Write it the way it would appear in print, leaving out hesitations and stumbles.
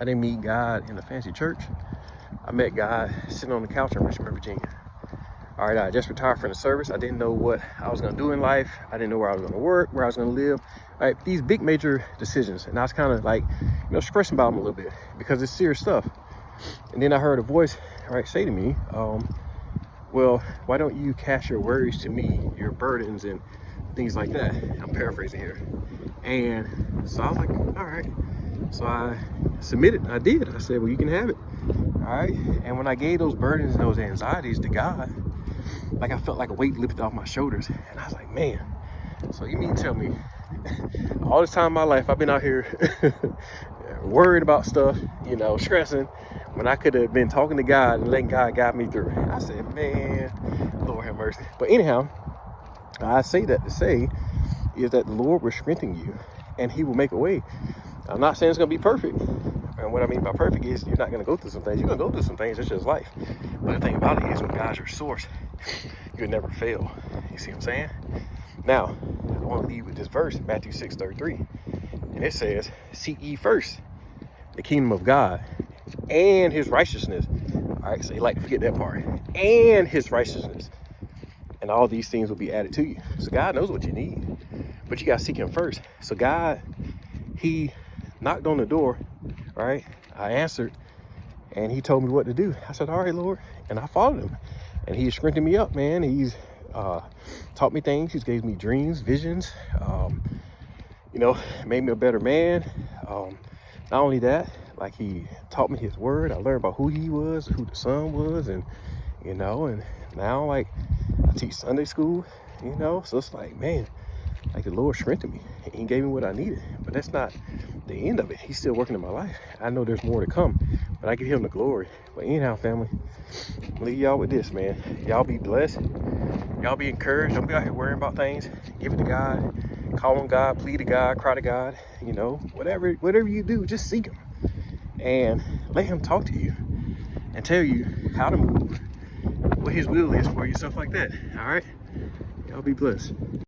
I didn't meet God in a fancy church. I met God sitting on the couch in Richmond, Virginia. All right, I just retired from the service. I didn't know what I was gonna do in life. I didn't know where I was gonna work, where I was gonna live. All right, these big major decisions. And I was kind of like, stressing about them a little bit because it's serious stuff. And then I heard a voice, say to me, well, why don't you cast your worries to me, your burdens and things like that. I'm paraphrasing here. And so I was like, all right. So I submitted, I did. I said, well, you can have it. All right. And when I gave those burdens and those anxieties to God, like I felt like a weight lifted off my shoulders. And I was like, man, so you mean to tell me all this time in my life, I've been out here worried about stuff, stressing, when I could have been talking to God and letting God guide me through. I said, man, Lord have mercy. But anyhow, I say that to say is that the Lord will strengthen you and he will make a way. I'm not saying it's going to be perfect. And what I mean by perfect is you're not going to go through some things. You're going to go through some things. It's just life. But the thing about it is when God's your source, you'll never fail. You see what I'm saying? Now, I want to leave with this verse, Matthew 6:33. And it says, seek ye first the kingdom of God and his righteousness. All right, so you like to forget that part. And his righteousness. And all these things will be added to you. So God knows what you need. But you got to seek him first. So God, he knocked on the door, right? I answered, and he told me what to do. I said, all right, Lord. And I followed him. And he strengthened me up, man. He's taught me things. He's gave me dreams, visions, made me a better man. Not only that, like he taught me his word. I learned about who he was, who the son was, and now like I teach Sunday school, so it's like, man, like the Lord strengthened me. He gave me what I needed, but that's not the end of it. He's still working in my life. I know there's more to come, but I give him the glory. But anyhow, family, I'll leave y'all with this, man. Y'all be blessed. Y'all be encouraged. Don't be out here worrying about things. Give it to God. Call on God, plead to God, cry to God. Whatever you do, just seek him and let him talk to you and tell you how to move, what his will is for you, stuff like that. All right? Y'all be blessed.